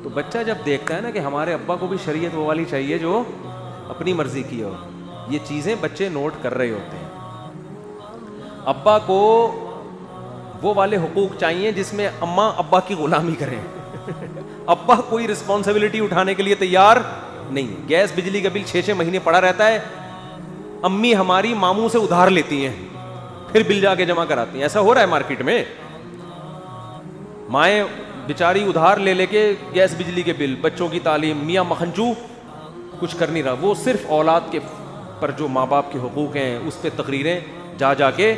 تو بچہ جب دیکھتا ہے نا کہ ہمارے ابا کو بھی شریعت وہ والی چاہیے جو اپنی مرضی کی ہو, یہ چیزیں بچے نوٹ کر رہے ہوتے ہیں. ابا کو وہ والے حقوق چاہیے جس میں اماں ابا کی غلامی کریں. ابا کوئی رسپانسبلٹی اٹھانے کے لیے تیار نہیں. گیس بجلی کا بل 6 مہینے پڑا رہتا ہے, امی ہماری ماموں سے ادھار لیتی ہیں, پھر بل جا کے جمع کراتی ہیں. ایسا ہو رہا ہے مارکیٹ میں, مائیں بیچاری ادھار لے لے کے گیس بجلی کے بل, بچوں کی تعلیم, میاں مکھنچو کچھ کر نہیں رہا, وہ صرف اولاد کے پر جو ماں باپ کے حقوق ہیں اس پہ تقریریں جا جا کے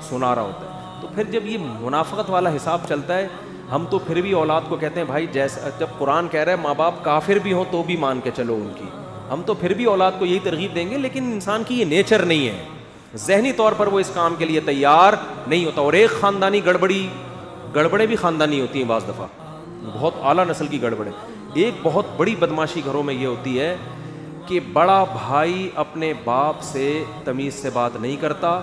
سنا رہا ہوتا ہے. تو پھر جب یہ منافقت والا حساب چلتا ہے, ہم تو پھر بھی اولاد کو کہتے ہیں بھائی جیسا جب قرآن کہہ رہا ہے ماں باپ کافر بھی ہوں تو بھی مان کے چلو ان کی, ہم تو پھر بھی اولاد کو یہی ترغیب دیں گے, لیکن انسان کی یہ نیچر نہیں ہے, ذہنی طور پر وہ اس کام کے لیے تیار نہیں ہوتا. اور ایک خاندانی گڑبڑیں بھی خاندانی ہوتی ہیں بعض دفعہ, بہت اعلیٰ نسل کی گڑبڑیں. ایک بہت بڑی بدماشی گھروں میں یہ ہوتی ہے کہ بڑا بھائی اپنے باپ سے تمیز سے بات نہیں کرتا,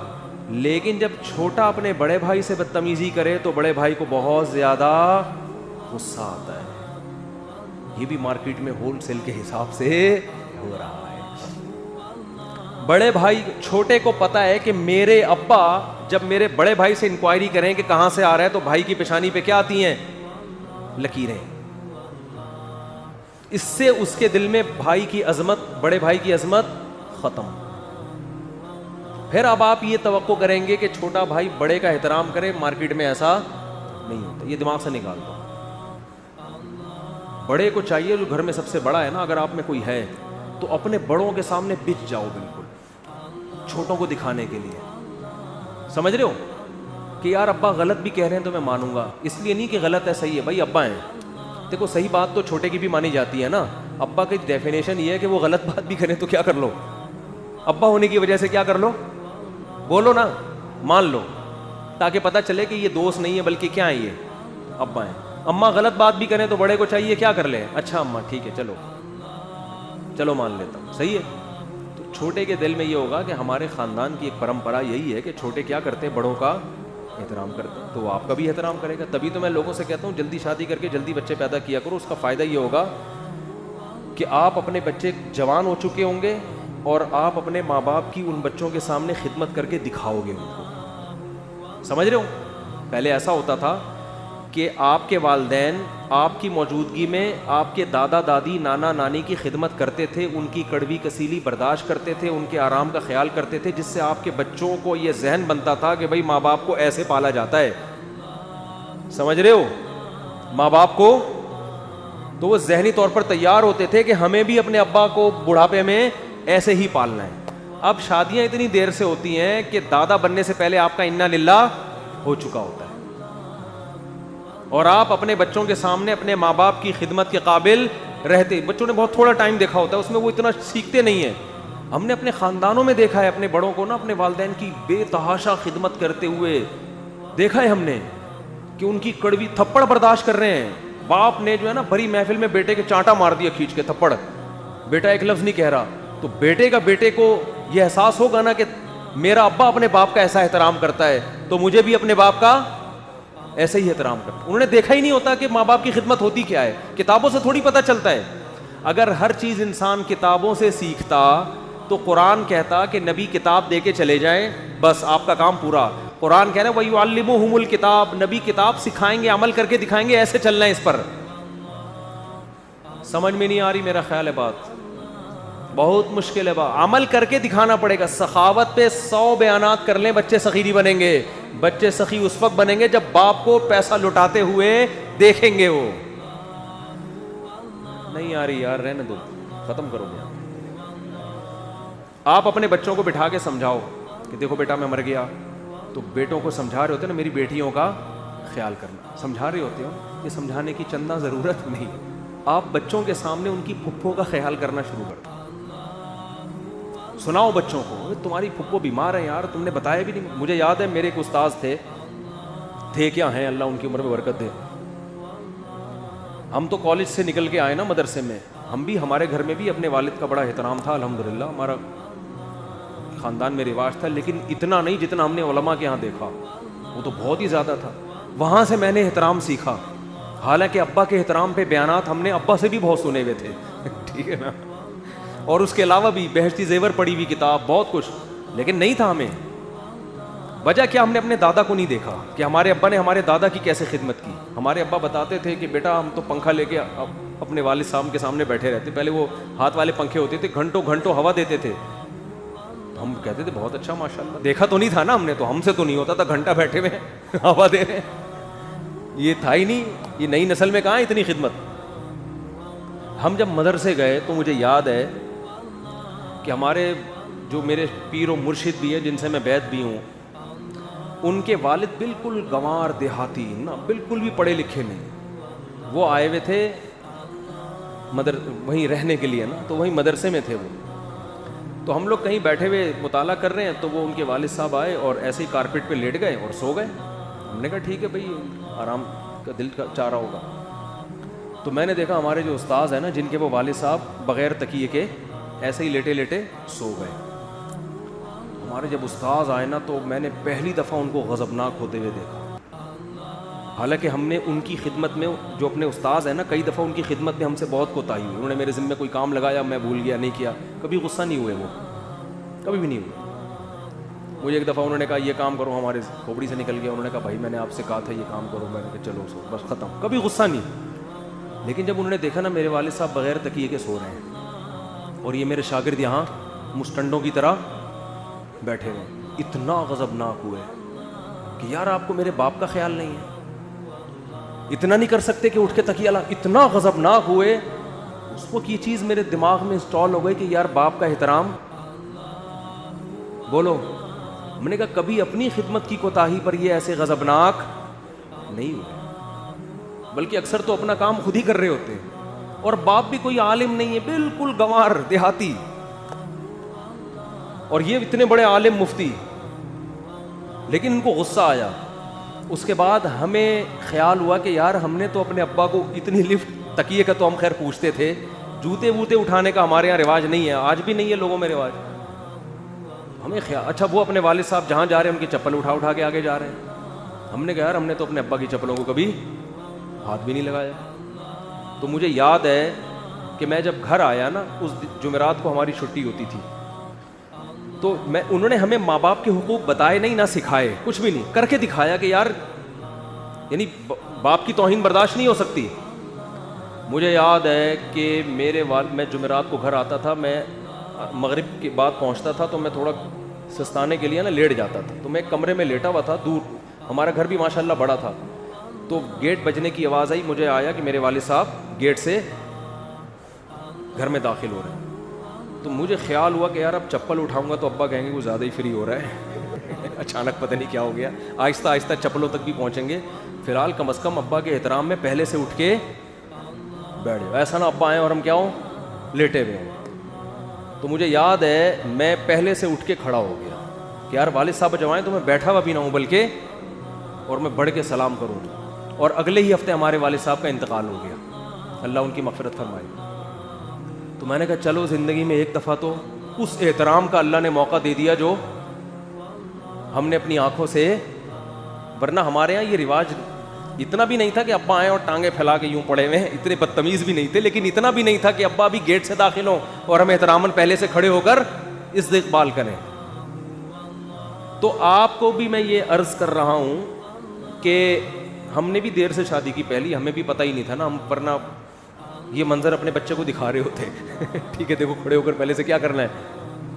لیکن جب چھوٹا اپنے بڑے بھائی سے بدتمیزی کرے تو بڑے بھائی کو بہت زیادہ غصہ آتا ہے. یہ بھی مارکیٹ میں ہول سیل کے حساب سے ہو رہا ہے. بڑے بھائی چھوٹے کو پتا ہے کہ میرے ابا جب میرے بڑے بھائی سے انکوائری کریں کہ کہاں سے آ رہا ہے تو بھائی کی پیشانی پہ کیا آتی ہیں, لکیریں. اس سے اس کے دل میں بھائی کی عظمت, بڑے بھائی کی عظمت ختم. پھر اب آپ یہ توقع کریں گے کہ چھوٹا بھائی بڑے کا احترام کرے, مارکیٹ میں ایسا نہیں ہوتا. یہ دماغ سے نکال دو. بڑے کو چاہیے, جو گھر میں سب سے بڑا ہے نا, اگر آپ میں کوئی ہے تو اپنے بڑوں کے سامنے بچ جاؤ بالکل, چھوٹوں کو دکھانے کے لیے. سمجھ رہے ہو کہ یار ابا غلط بھی کہہ رہے ہیں تو میں مانوں گا, اس لیے نہیں کہ غلط ہے صحیح ہے, بھائی ابا ہیں. دیکھو صحیح بات تو چھوٹے کی بھی مانی جاتی ہے نا. ابا کی ڈیفینیشن یہ ہے کہ وہ غلط بات بھی کریں تو کیا کر لو, ابا ہونے کی وجہ سے کیا کر لو, بولو نا, مان لو, تاکہ پتہ چلے کہ یہ دوست نہیں ہے بلکہ کیا ہے, یہ ابا ہیں. اماں غلط بات بھی کریں تو بڑے کو چاہیے کیا کر لیں, اچھا اماں ٹھیک ہے چلو مان لیتا ہوں, صحیح ہے. تو چھوٹے کے دل میں یہ ہوگا کہ ہمارے خاندان کی ایک پرمپرا یہی ہے کہ چھوٹے کیا کرتے ہیں, بڑوں کا احترام کرتے ہیں, تو وہ آپ کا بھی احترام کرے گا. تبھی تو میں لوگوں سے کہتا ہوں جلدی شادی کر کے جلدی بچے پیدا کیا کرو. اس کا فائدہ یہ ہوگا کہ آپ اپنے بچے جوان ہو چکے ہوں گے اور آپ اپنے ماں باپ کی ان بچوں کے سامنے خدمت کر کے دکھاؤ گے ان کو. سمجھ رہے ہو, پہلے ایسا ہوتا تھا کہ آپ کے والدین آپ کی موجودگی میں آپ کے دادا دادی نانا نانی کی خدمت کرتے تھے, ان کی کڑوی کسیلی برداشت کرتے تھے, ان کے آرام کا خیال کرتے تھے, جس سے آپ کے بچوں کو یہ ذہن بنتا تھا کہ بھائی ماں باپ کو ایسے پالا جاتا ہے. سمجھ رہے ہو, ماں باپ کو تو وہ ذہنی طور پر تیار ہوتے تھے کہ ہمیں بھی اپنے ابا کو بڑھاپے میں ایسے ہی پالنا ہے. اب شادیاں اتنی دیر سے ہوتی ہیں کہ دادا بننے سے پہلے آپ کا انا للہ ہو چکا ہوتا ہے, اور آپ اپنے بچوں کے سامنے اپنے ماں باپ کی خدمت کے قابل رہتے. بچوں نے بہت تھوڑا ٹائم دیکھا ہوتا ہے, اس میں وہ اتنا سیکھتے نہیں ہیں. ہم نے اپنے خاندانوں میں دیکھا ہے اپنے بڑوں کو نا اپنے والدین کی بے تحاشا خدمت کرتے ہوئے دیکھا ہے ہم نے کہ ان کی کڑوی تھپڑ برداشت کر رہے ہیں. باپ نے جو ہے نا بڑی محفل میں بیٹے کے چانٹا مار دیا کھینچ کے تھپڑ, بیٹا ایک لفظ نہیں کہہ رہا, تو بیٹے کو یہ احساس ہوگا نا کہ میرا ابا اپنے باپ کا ایسا احترام کرتا ہے تو مجھے بھی اپنے باپ کا ایسے ہی احترام کرتا. انہوں نے دیکھا ہی نہیں ہوتا کہ ماں باپ کی خدمت ہوتی کیا ہے, کتابوں سے تھوڑی پتہ چلتا ہے. اگر ہر چیز انسان کتابوں سے سیکھتا تو قرآن کہتا کہ نبی کتاب دے کے چلے جائیں, بس آپ کا کام پورا. قرآن کہہ رہا ہے وَيُعَلِّمُهُمُ الْكِتَابَ, نبی کتاب سکھائیں گے, عمل کر کے دکھائیں گے, ایسے چلنا ہے اس پر. سمجھ میں نہیں آ رہی میرا خیال ہے بات, بہت مشکل ہے بات, عمل کر کے دکھانا پڑے گا. سخاوت پہ 100 بیانات کر لیں, بچے سخی نہیں بنیں گے. بچے سخی اس وقت بنیں گے جب باپ کو پیسہ لٹاتے ہوئے دیکھیں گے. وہ نہیں آ رہی یار, رہنے دو, ختم کرو گے. آپ اپنے بچوں کو بٹھا کے سمجھاؤ کہ دیکھو بیٹا میں مر گیا, تو بیٹوں کو سمجھا رہے ہوتے ہیں نا میری بیٹیوں کا خیال کرنا, سمجھا رہے ہوتے ہو. یہ سمجھانے کی چندہ ضرورت نہیں, آپ بچوں کے سامنے ان کی پھپھو کا خیال کرنا شروع کر دو. سناؤ بچوں کو تمہاری پھپھو بیمار ہے یار, تم نے بتایا بھی نہیں. مجھے یاد ہے میرے ایک استاذ تھے کیا ہیں, اللہ ان کی عمر میں برکت دے. ہم تو کالج سے نکل کے آئے نا مدرسے میں, ہم بھی ہمارے گھر میں بھی اپنے والد کا بڑا احترام تھا الحمدللہ, ہمارا خاندان میں رواج تھا, لیکن اتنا نہیں جتنا ہم نے علماء کے ہاں دیکھا, وہ تو بہت ہی زیادہ تھا. وہاں سے میں نے احترام سیکھا حالانکہ ابا کے احترام پہ بیانات ہم نے ابا سے بھی بہت سنے ہوئے تھے ٹھیک ہے نا, اور اس کے علاوہ بھی بہشتی زیور پڑھی ہوئی کتاب, بہت کچھ, لیکن نہیں تھا ہمیں. وجہ کیا, ہم نے اپنے دادا کو نہیں دیکھا کہ ہمارے ابا نے ہمارے دادا کی کیسے خدمت کی. ہمارے ابا بتاتے تھے کہ بیٹا ہم تو پنکھا لے کے اپنے والد صاحب کے سامنے بیٹھے رہتے. پہلے وہ ہاتھ والے پنکھے ہوتے تھے, گھنٹوں گھنٹوں ہوا دیتے تھے. ہم کہتے تھے بہت اچھا ماشاء اللہ, دیکھا تو نہیں تھا نا ہم نے, تو ہم سے تو نہیں ہوتا تھا, گھنٹہ بیٹھے ہوئے ہوا دے رہے ہیں, یہ تھا ہی نہیں. یہ نئی نسل میں کہاں اتنی خدمت. ہم جب مدرسے گئے تو مجھے یاد ہے کہ ہمارے جو میرے پیر و مرشد بھی ہیں جن سے میں بیعت بھی ہوں, ان کے والد بالکل گنوار دیہاتی نا, بالکل بھی پڑھے لکھے نہیں. وہ آئے ہوئے تھے وہیں رہنے کے لیے نا, تو وہیں مدرسے میں تھے وہ. تو ہم لوگ کہیں بیٹھے ہوئے مطالعہ کر رہے ہیں, تو وہ ان کے والد صاحب آئے اور ایسے ہی کارپیٹ پہ لیٹ گئے اور سو گئے. ہم نے کہا ٹھیک ہے بھائی, آرام کا دل چاہ رہا ہوگا. تو میں نے دیکھا ہمارے جو استاذ ہیں نا, جن کے وہ والد صاحب بغیر تکیے کے ایسے ہی لیٹے لیٹے سو گئے. ہمارے جب استاذ آئے نا, تو میں نے پہلی دفعہ ان کو غضبناک ہوتے ہوئے دیکھا. حالانکہ ہم نے ان کی خدمت میں, جو اپنے استاذ ہیں نا, کئی دفعہ ان کی خدمت میں ہم سے بہت کوتاہی ہوئی. انہوں نے میرے ذمہ کوئی کام لگایا, میں بھول گیا, نہیں کیا, کبھی غصہ نہیں ہوئے, وہ کبھی بھی نہیں ہوئے. مجھے ایک دفعہ انہوں نے کہا یہ کام کرو, ہمارے کھوپڑی سے نکل گیا. انہوں نے کہا بھائی میں نے آپ سے کہا تھا یہ کام کرو, میں نے کہا چلو سو, بس ختم, کبھی غصہ نہیں. لیکن جب انہوں نے دیکھا نا میرے والد صاحب بغیر تکیے کے سو رہے ہیں اور یہ میرے شاگرد یہاں مستنڈوں کی طرح بیٹھے ہوئے, اتنا غضبناک ہوئے کہ یار آپ کو میرے باپ کا خیال نہیں ہے, اتنا نہیں کر سکتے کہ اٹھ کے تکیہ لا. اتنا غضبناک ہوئے. اس وقت یہ چیز میرے دماغ میں انسٹال ہو گئی کہ یار باپ کا احترام. بولو, ہم نے کہا کبھی اپنی خدمت کی کوتاہی پر یہ ایسے غضبناک نہیں ہوئے, بلکہ اکثر تو اپنا کام خود ہی کر رہے ہوتے ہیں. اور باپ بھی کوئی عالم نہیں ہے, بالکل گنوار دیہاتی, اور یہ اتنے بڑے عالم مفتی, لیکن ان کو غصہ آیا. اس کے بعد ہمیں خیال ہوا کہ یار ہم نے تو اپنے ابا کو اتنی لفٹ, تکیے کا تو ہم خیر پوچھتے تھے, جوتے ووتے اٹھانے کا ہمارے یہاں رواج نہیں ہے, آج بھی نہیں ہے لوگوں میں رواج. ہمیں خیال, اچھا وہ اپنے والد صاحب جہاں جا رہے ہیں ان کی چپل اٹھا اٹھا کے آگے جا رہے ہیں. ہم نے کہا یار ہم نے تو اپنے ابا کی چپلوں کو کبھی ہاتھ بھی نہیں لگایا. تو مجھے یاد ہے کہ میں جب گھر آیا نا, اس جمعرات کو ہماری چھٹی ہوتی تھی, تو انہوں نے ہمیں ماں باپ کے حقوق بتائے نہیں, نہ سکھائے, کچھ بھی نہیں, کر کے دکھایا کہ یار یعنی باپ کی توہین برداشت نہیں ہو سکتی. مجھے یاد ہے کہ میرے والد, میں جمعرات کو گھر آتا تھا, میں مغرب کے بعد پہنچتا تھا, تو میں تھوڑا سستانے کے لیے نا لیٹ جاتا تھا. تو میں ایک کمرے میں لیٹا ہوا تھا دور, ہمارا گھر بھی ماشاءاللہ بڑا تھا. تو گیٹ بجنے کی آواز آئی, مجھے آیا کہ میرے والد صاحب گیٹ سے گھر میں داخل ہو رہے ہیں. تو مجھے خیال ہوا کہ یار اب چپل اٹھاؤں گا تو ابا کہیں گے وہ زیادہ ہی فری ہو رہا ہے اچانک پتہ نہیں کیا ہو گیا. آہستہ آہستہ چپلوں تک بھی پہنچیں گے. فی الحال کم از کم ابا کے احترام میں پہلے سے اٹھ کے بیٹھ جاؤ, ایسا نہ ابا آئیں اور ہم کیا ہوں, لیٹے ہوئے ہوں. تو مجھے یاد ہے میں پہلے سے اٹھ کے کھڑا ہو گیا کہ یار والد صاحب جب آئیں تو میں بیٹھا ہوا بھی نہ ہوں, بلکہ اور میں بڑھ کے سلام کروں. اور اگلے ہی ہفتے ہمارے والد صاحب کا انتقال ہو گیا, اللہ ان کی مغفرت فرمائے. تو میں نے کہا چلو زندگی میں ایک دفعہ تو اس احترام کا اللہ نے موقع دے دیا جو ہم نے اپنی آنکھوں سے, ورنہ ہمارے یہاں یہ رواج اتنا بھی نہیں تھا کہ ابا آئیں اور ٹانگیں پھیلا کے یوں پڑے ہوئے ہیں, اتنے بدتمیز بھی نہیں تھے, لیکن اتنا بھی نہیں تھا کہ ابا بھی گیٹ سے داخل ہوں اور ہم احتراماً پہلے سے کھڑے ہو کر استقبال کریں. تو آپ کو بھی میں یہ عرض کر رہا ہوں کہ ہم نے بھی دیر سے شادی کی پہلی, ہمیں بھی پتہ ہی نہیں تھا نا, ہم ورنہ یہ منظر اپنے بچے کو دکھا رہے ہوتے ٹھیک ہے دیکھو کھڑے ہو کر پہلے سے کیا کرنا ہے,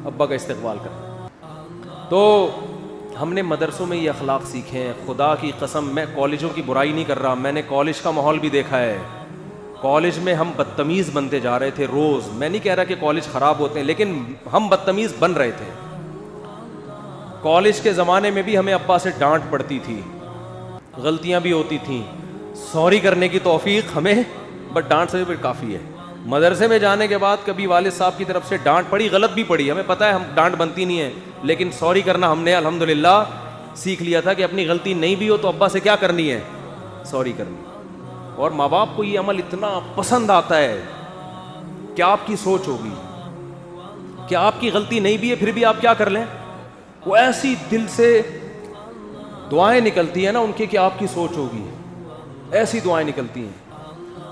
ابا کا استقبال کرنا. تو ہم نے مدرسوں میں یہ اخلاق سیکھے ہیں. خدا کی قسم میں کالجوں کی برائی نہیں کر رہا, میں نے کالج کا ماحول بھی دیکھا ہے. کالج میں ہم بدتمیز بنتے جا رہے تھے روز. میں نہیں کہہ رہا کہ کالج خراب ہوتے ہیں, لیکن ہم بدتمیز بن رہے تھے. کالج کے زمانے میں بھی ہمیں ابا سے ڈانٹ پڑتی تھی, غلطیاں بھی ہوتی تھیں, سوری کرنے کی توفیق ہمیں, بٹ ڈانٹ سے بھی کافی ہے. مدرسے میں جانے کے بعد کبھی والد صاحب کی طرف سے ڈانٹ پڑی, غلط بھی پڑی, ہمیں پتہ ہے ہم ڈانٹ بنتی نہیں ہے, لیکن سوری کرنا ہم نے الحمدللہ سیکھ لیا تھا کہ اپنی غلطی نہیں بھی ہو تو ابا سے کیا کرنی ہے, سوری کرنی. اور ماں باپ کو یہ عمل اتنا پسند آتا ہے, کیا آپ کی سوچ ہوگی کہ آپ کی غلطی نہیں بھی ہے پھر بھی آپ کیا کر لیں, وہ ایسی دل سے دعائیں نکلتی ہیں نا ان کی کہ آپ کی سوچ ہوگی, ایسی دعائیں نکلتی ہیں.